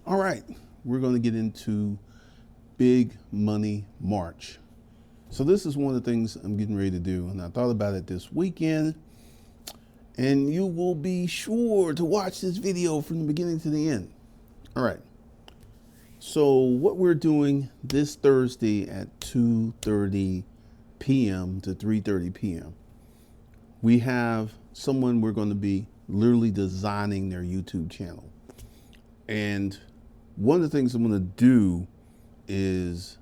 All right, we're going to get into Big Money March. So this is one of the things I'm getting ready to do, and I thought about it this weekend, and you will be sure to watch this video from the beginning to the end. All right, so what we're doing this Thursday at 2:30 p.m. to 3:30 p.m., we have someone we're going to be literally designing their YouTube channel. And one of the things I'm going to do is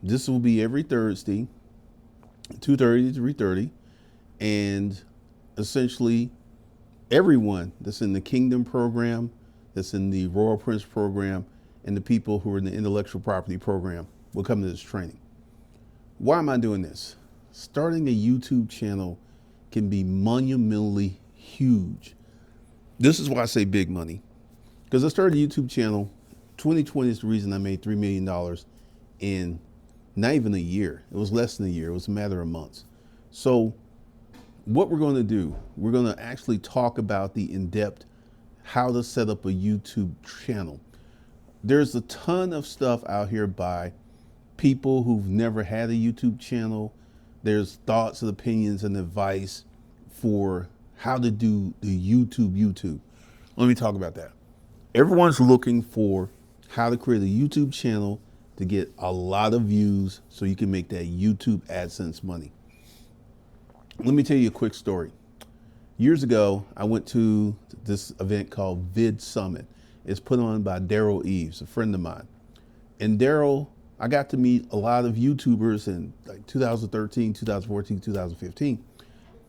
this will be every Thursday, 2:30 to 3:30, and essentially everyone that's in the Kingdom program, that's in the Royal Prince program, and the people who are in the intellectual property program will come to this training. Why am I doing this? Starting a YouTube channel can be monumentally huge. This is why I say big money. Because I started a YouTube channel, 2020 is the reason I made $3 million in not even a year. It was less than a year. It was a matter of months. So what we're going to do, we're going to actually talk about the in-depth how to set up a YouTube channel. There's a ton of stuff out here by people who've never had a YouTube channel. There's thoughts and opinions and advice for how to do the YouTube. Let me talk about that. Everyone's looking for how to create a YouTube channel to get a lot of views so you can make that YouTube AdSense money. Let me tell you a quick story. Years ago, I went to this event called Vid Summit. It's put on by Daryl Eves, a friend of mine. And Daryl, I got to meet a lot of YouTubers in like 2013, 2014, 2015.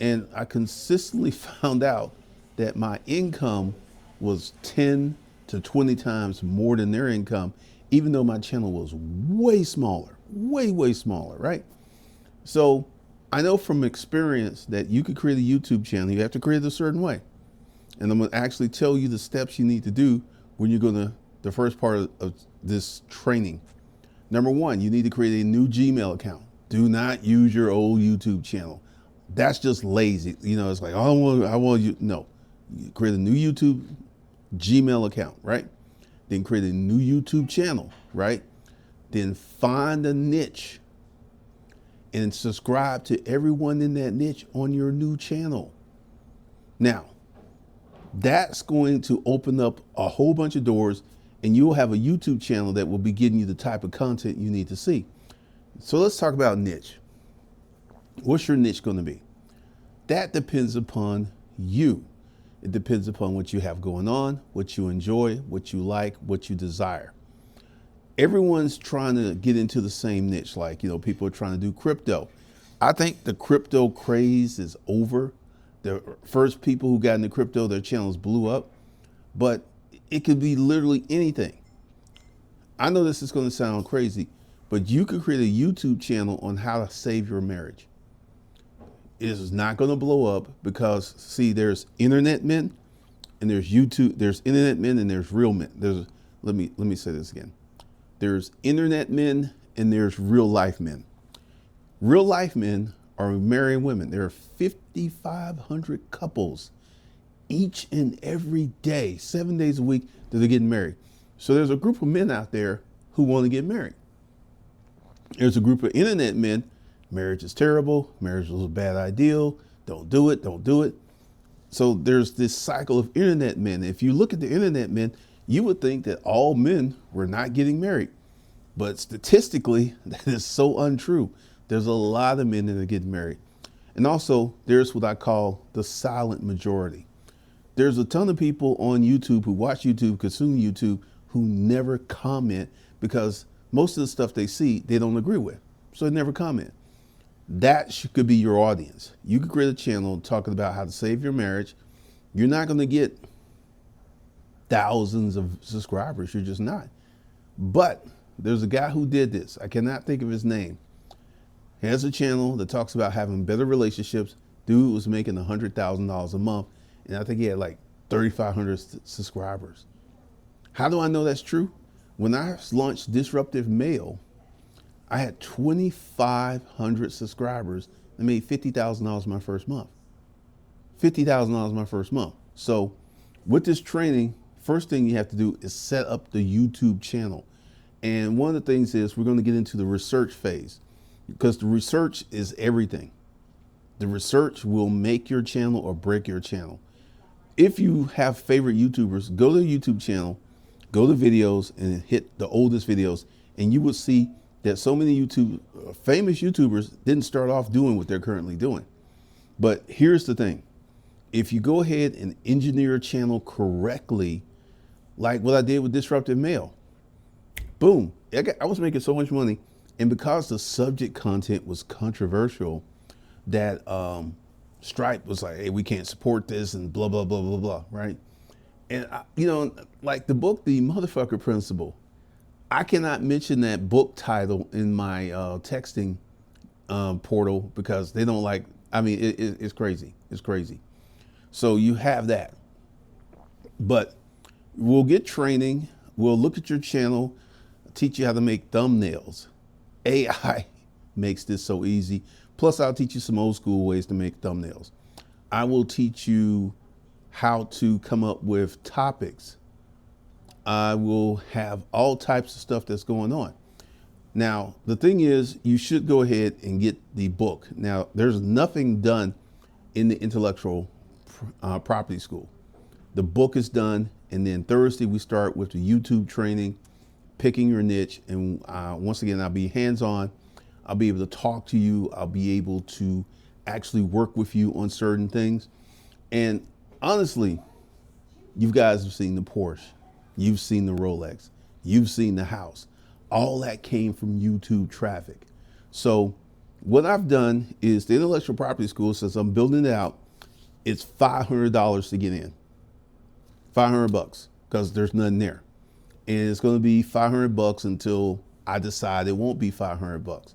And I consistently found out that my income was 10 to 20 times more than their income, even though my channel was way smaller, way smaller, right? So I know from experience that you could create a YouTube channel. You have to create it a certain way. And I'm going to actually tell you the steps you need to do when you're going to, the first part of this training. Number one, you need to create a new Gmail account. Do not use your old YouTube channel. That's just lazy. You know, it's like, oh, I want you. No, you create a new YouTube Gmail account, right? Then create a new YouTube channel, right? Then find a niche and subscribe to everyone in that niche on your new channel. Now, that's going to open up a whole bunch of doors, and you'll have a YouTube channel that will be getting you the type of content you need to see. So let's talk about niche. What's your niche going to be? That depends upon you. It depends upon what you have going on, what you enjoy, what you like, what you desire. Everyone's trying to get into the same niche. Like, you know, people are trying to do crypto. I think the crypto craze is over. The first people who got into crypto, their channels blew up, but it could be literally anything. I know this is going to sound crazy, but you could create a YouTube channel on how to save your marriage. It is not going to blow up because, see, there's internet men and there's YouTube. There's internet men and there's real men. Let me say this again. There's internet men and there's real life men. Real life men are marrying women. There are 5,500 couples each and every day, 7 days a week, that they're getting married. So there's a group of men out there who want to get married. There's a group of internet men. Marriage is terrible. Marriage was a bad idea. Don't do it. So there's this cycle of internet men. If you look at the internet men, you would think that all men were not getting married. But statistically, that is so untrue. There's a lot of men that are getting married. And also, there's what I call the silent majority. There's a ton of people on YouTube who watch YouTube, consume YouTube, who never comment because most of the stuff they see, they don't agree with. So they never comment. That could be your audience. You could create a channel talking about how to save your marriage. You're not going to get thousands of subscribers. You're just not. But there's a guy who did this. I cannot think of his name. He has a channel that talks about having better relationships. Dude was making $100,000 a month. And I think he had like 3,500 subscribers. How do I know that's true? When I launched Disruptive Mail, I had 2,500 subscribers and made $50,000 my first month. $50,000 my first month. So with this training, first thing you have to do is set up the YouTube channel. And one of the things is we're going to get into the research phase, because the research is everything. The research will make your channel or break your channel. If you have favorite YouTubers, go to the YouTube channel, go to videos and hit the oldest videos, and you will see that so many famous YouTubers didn't start off doing what they're currently doing. But here's the thing. If you go ahead and engineer a channel correctly, like what I did with Disruptive Mail, boom, I was making so much money. And because the subject content was controversial, that Stripe was like, hey, we can't support this and blah, blah, blah, blah, blah, right? And, like the book, The Motherfucker Principle, I cannot mention that book title in my texting portal because they don't like, it's crazy. It's crazy. So you have that. But we'll get training. We'll look at your channel, teach you how to make thumbnails. AI makes this so easy. Plus, I'll teach you some old school ways to make thumbnails. I will teach you how to come up with topics. I will have all types of stuff that's going on. Now, the thing is, you should go ahead and get the book. Now, there's nothing done in the intellectual property school. The book is done, and then Thursday we start with the YouTube training, picking your niche. And once again, I'll be hands-on. I'll be able to talk to you. I'll be able to actually work with you on certain things. And honestly, you guys have seen the Porsche. You've seen the Rolex. You've seen the house. All that came from YouTube traffic. So what I've done is the intellectual property school, since I'm building it out, it's $500 to get in. $500 because there's nothing there. And it's going to be $500 until I decide it won't be $500.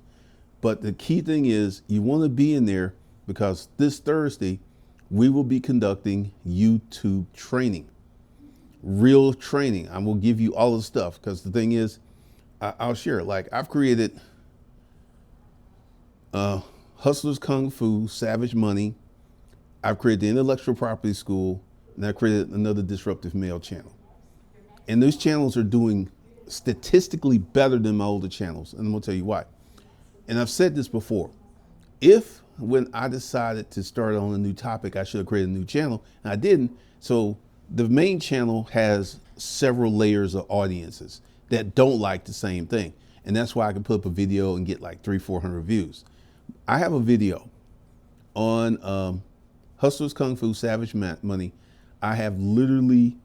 But the key thing is you want to be in there because this Thursday we will be conducting YouTube training, real training. I will give you all the stuff because the thing is, I'll share it. Like I've created Hustlers Kung Fu, Savage Money. I've created the Intellectual Property School, and I created another Disruptive Mail channel. And those channels are doing statistically better than my older channels. And I'm gonna tell you why. And I've said this before. If when I decided to start on a new topic, I should have created a new channel, and I didn't. So the main channel has several layers of audiences that don't like the same thing. And that's why I can put up a video and get like 300-400 views. I have a video on Hustlers Kung Fu, Savage Money. I have literally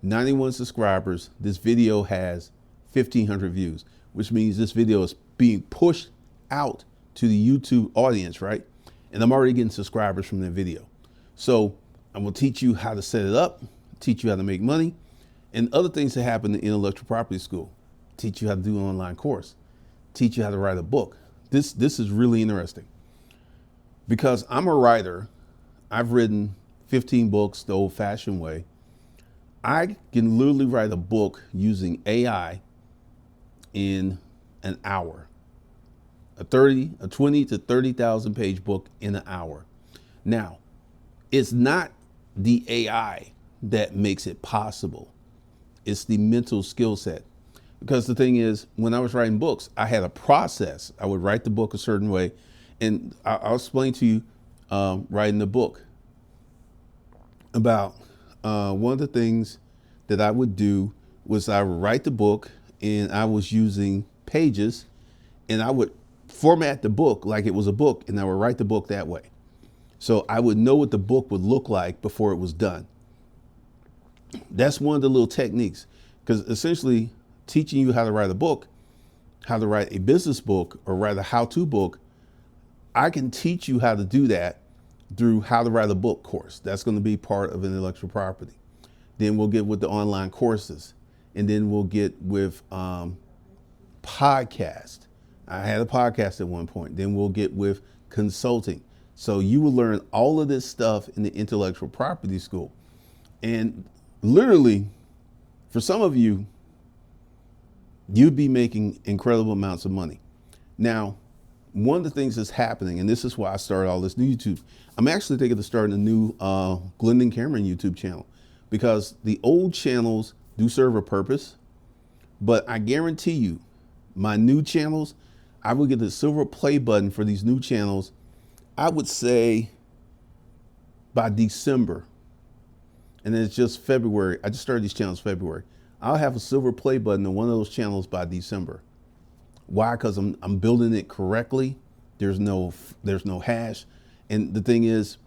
91 subscribers. This video has 1,500 views, which means this video is being pushed out to the YouTube audience, right? And I'm already getting subscribers from that video. So I'm gonna teach you how to set it up, teach you how to make money, and other things that happen in the intellectual property school. Teach you how to do an online course, teach you how to write a book. This is really interesting because I'm a writer. I've written 15 books the old fashioned way. I can literally write a book using AI in an hour. A 20 to 30,000 page book in an hour. Now, it's not the AI that makes it possible. It's the mental skill set. Because the thing is, when I was writing books, I had a process. I would write the book a certain way. And I'll explain to you writing the book about one of the things that I would do was I would write the book, and I was using Pages, and I would format the book like it was a book, and I would write the book that way. So I would know what the book would look like before it was done. That's one of the little techniques, because essentially teaching you how to write a book, how to write a business book, or write a how-to book, I can teach you how to do that through How to Write a Book course. That's going to be part of intellectual property. Then we'll get with the online courses, and then we'll get with podcast. I had a podcast at one point. Then we'll get with consulting. So you will learn all of this stuff in the intellectual property school. And literally, for some of you, you'd be making incredible amounts of money. Now, one of the things that's happening, and this is why I started all this new YouTube, I'm actually thinking of starting a new Glendon Cameron YouTube channel, because the old channels do serve a purpose, but I guarantee you, my new channels, I will get the silver play button for these new channels, I would say by December. And then it's just February. I just started these channels February. I'll have a silver play button on one of those channels by December. Why? Because I'm building it correctly. There's no hash. And the thing is,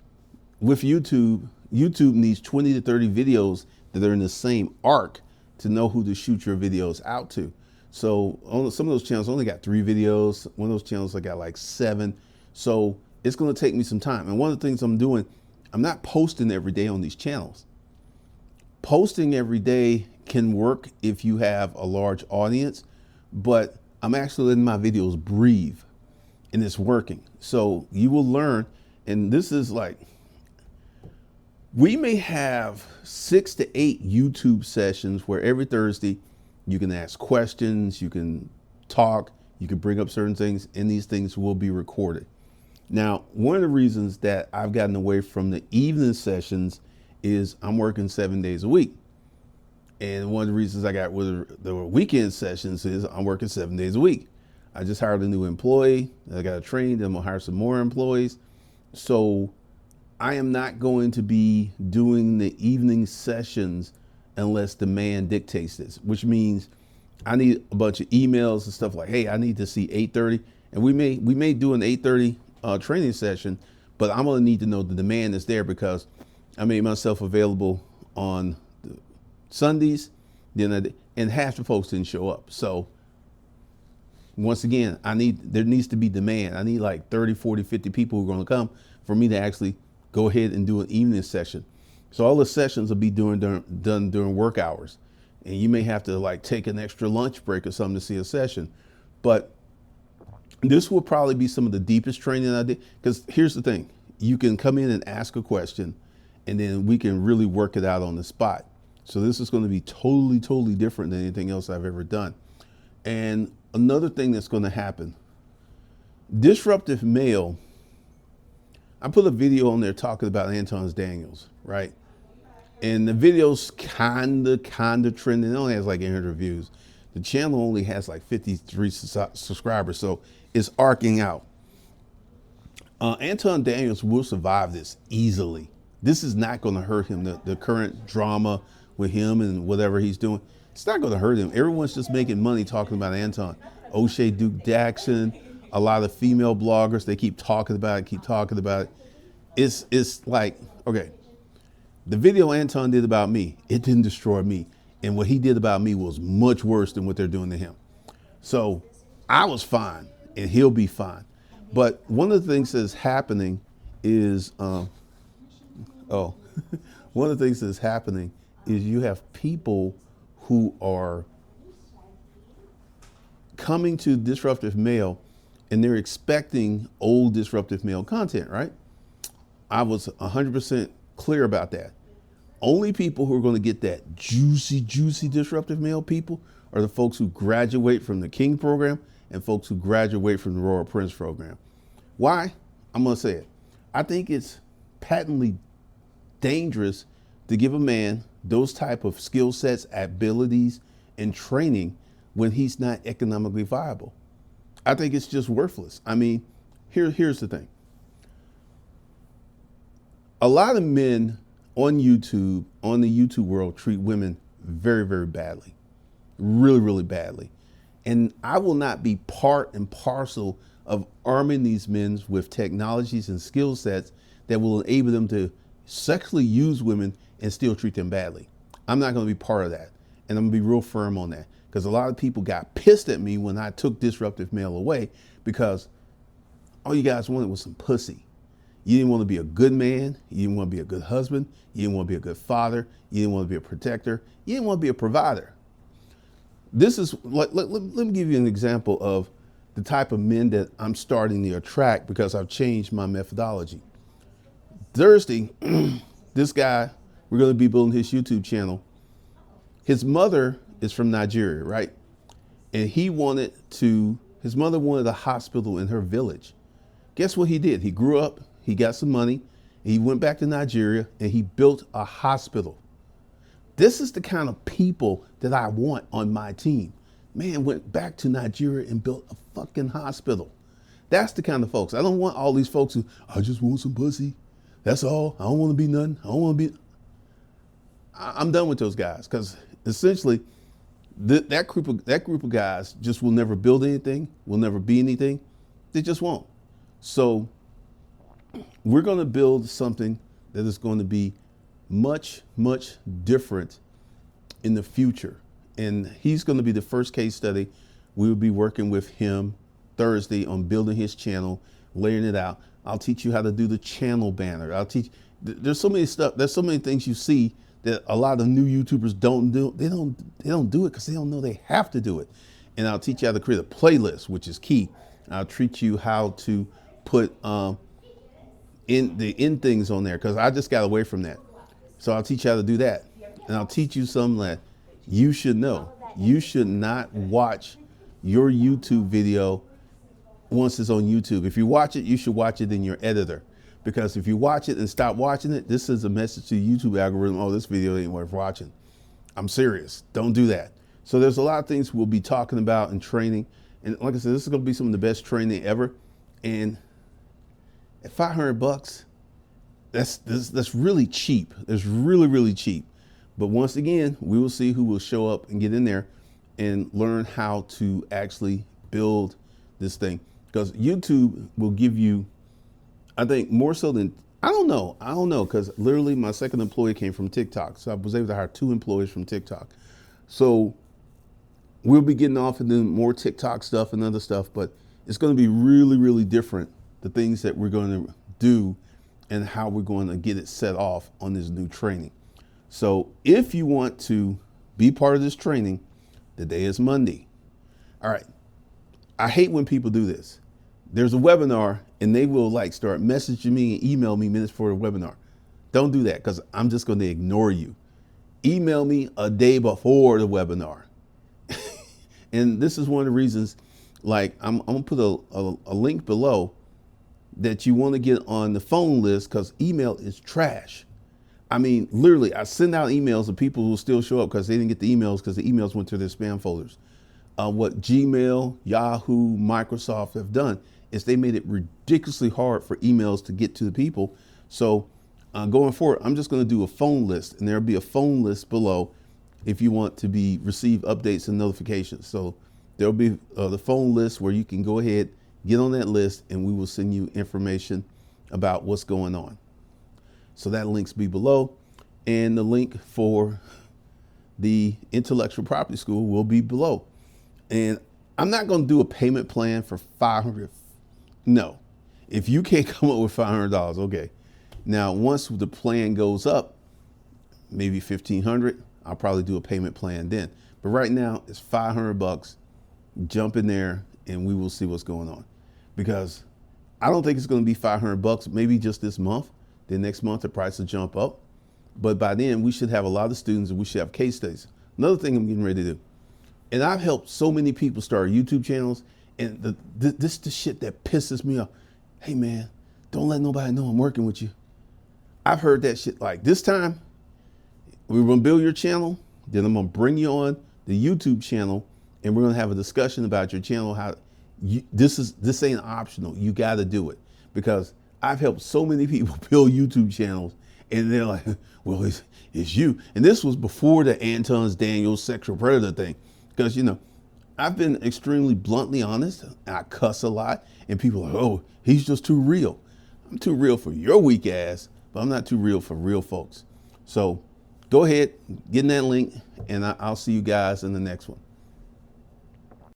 with YouTube needs 20 to 30 videos that are in the same arc to know who to shoot your videos out to. So on some of those channels I only got 3 videos. One of those channels I got like 7. So it's going to take me some time. And one of the things I'm doing, I'm not posting every day on these channels. Posting every day can work if you have a large audience, but I'm actually letting my videos breathe and it's working. So you will learn, and this is like, we may have 6 to 8 YouTube sessions where every Thursday you can ask questions, you can talk, you can bring up certain things, and these things will be recorded. Now, one of the reasons that I've gotten away from the evening sessions is I'm working 7 days a week. And one of the reasons I got with the weekend sessions is I'm working 7 days a week. I just hired a new employee. I got to train, then I'm gonna hire some more employees. So I am not going to be doing the evening sessions unless demand dictates this, which means I need a bunch of emails and stuff like, hey, I need to see 8:30. And we may do an 8:30 training session, but I'm gonna need to know the demand is there, because I made myself available on Sundays, and half the folks didn't show up. So once again, there needs to be demand. I need like 30, 40, 50 people who are going to come for me to actually go ahead and do an evening session. So all the sessions will be done during work hours. And you may have to like take an extra lunch break or something to see a session. But this will probably be some of the deepest training I did. Because here's the thing, you can come in and ask a question, and then we can really work it out on the spot. So this is going to be totally, totally different than anything else I've ever done. And another thing that's going to happen, disruptive male, I put a video on there talking about Anton Daniels, right? And the video's kind of trending. It only has like 800 views. The channel only has like 53 subscribers, so it's arcing out. Anton Daniels will survive this easily. This is not going to hurt him. The current drama with him and whatever he's doing, it's not going to hurt him. Everyone's just making money talking about Anton. O'Shea Duke Jackson, a lot of female bloggers, they keep talking about it. It's like, okay, the video Anton did about me, it didn't destroy me. And what he did about me was much worse than what they're doing to him. So I was fine and he'll be fine. But one of the things that's happening is, one of the things that's happening is you have people who are coming to Disruptive Male and they're expecting old Disruptive Male content, right? I was 100% clear about that. Only people who are going to get that juicy Disruptive Male people are the folks who graduate from the King program and folks who graduate from the Royal Prince program. Why? I'm going to say it. I think it's patently dangerous to give a man those type of skill sets, abilities, and training when he's not economically viable. I think it's just worthless. I mean, here's the thing. A lot of men on YouTube, on the YouTube world, treat women very, very badly, really badly. And I will not be part and parcel of arming these men with technologies and skill sets that will enable them to sexually use women and still treat them badly. I'm not going to be part of that. And I'm going to be real firm on that, because a lot of people got pissed at me when I took Disruptive Male away, because all you guys wanted was some pussy. You didn't want to be a good man. You didn't want to be a good husband. You didn't want to be a good father. You didn't want to be a protector. You didn't want to be a provider. This is, let me give you an example of the type of men that I'm starting to attract because I've changed my methodology. Thursday, this guy, we're going to be building his YouTube channel. His mother is from Nigeria, right? And his mother wanted a hospital in her village. Guess what he did? He grew up, he got some money, he went back to Nigeria and he built a hospital. This is the kind of people that I want on my team. Man went back to Nigeria and built a fucking hospital. That's the kind of folks. I don't want all these folks who, I just want some pussy. That's all. I don't want to be nothing. I don't want to be. I'm done with those guys, because essentially that group of guys just will never build anything, will never be anything. They just won't. So we're going to build something that is going to be much, much different in the future. And he's going to be the first case study. We will be working with him Thursday on building his channel, laying it out. I'll teach you how to do the channel banner. There's so many stuff. There's so many things you see that a lot of new YouTubers don't do. They don't do it because they don't know they have to do it. And I'll teach you how to create a playlist, which is key. I'll teach you how to put in things on there, because I just got away from that. So I'll teach you how to do that. And I'll teach you something that you should know. You should not watch your YouTube video once it's on YouTube. If you watch it, you should watch it in your editor. Because if you watch it and stop watching it, this is a message to the YouTube algorithm. Oh, this video ain't worth watching. I'm serious. Don't do that. So there's a lot of things we'll be talking about in training. And like I said, this is going to be some of the best training ever. And at $500, that's really cheap. That's really, really cheap. But once again, we will see who will show up and get in there and learn how to actually build this thing. Because YouTube will give you, I think, more so than, I don't know, because literally my second employee came from TikTok. So I was able to hire 2 employees from TikTok. So we'll be getting off into more TikTok stuff and other stuff, but it's going to be really, really different, the things that we're going to do and how we're going to get it set off on this new training. So if you want to be part of this training, the day is Monday. All right. I hate when people do this. There's a webinar and they will start messaging me and email me minutes before the webinar. Don't do that, because I'm just going to ignore you. Email me a day before the webinar. And this is one of the reasons, I'm going to put a link below that you want to get on the phone list, because email is trash. I mean, literally, I send out emails and people will still show up because they didn't get the emails, because the emails went to their spam folders. What Gmail, Yahoo, Microsoft have done is they made it ridiculously hard for emails to get to the people. So going forward, I'm just going to do a phone list, and there'll be a phone list below if you want to receive updates and notifications. So there'll be the phone list where you can go ahead, get on that list, and we will send you information about what's going on. So that link's be below, and the link for the intellectual property school will be below. And I'm not going to do a payment plan for $500. No, if you can't come up with $500, okay. Now, once the plan goes up, maybe $1,500, I'll probably do a payment plan then. But right now it's $500. Jump in there and we will see what's going on, because I don't think it's going to be $500 maybe just this month. Then next month the price will jump up, but by then we should have a lot of students and we should have case studies. Another thing I'm getting ready to do, and I've helped so many people start YouTube channels, and this is the shit that pisses me off. Hey man, don't let nobody know I'm working with you. I've heard that shit. This time we're going to build your channel, then I'm going to bring you on the YouTube channel, and we're going to have a discussion about your channel. This ain't optional. You got to do it, because I've helped so many people build YouTube channels, and they're like, well, it's you. And this was before the Anton's Daniels sexual predator thing, because, I've been extremely bluntly honest. And I cuss a lot, and people are like, oh, he's just too real. I'm too real for your weak ass, but I'm not too real for real folks. So go ahead, get in that link, and I'll see you guys in the next one.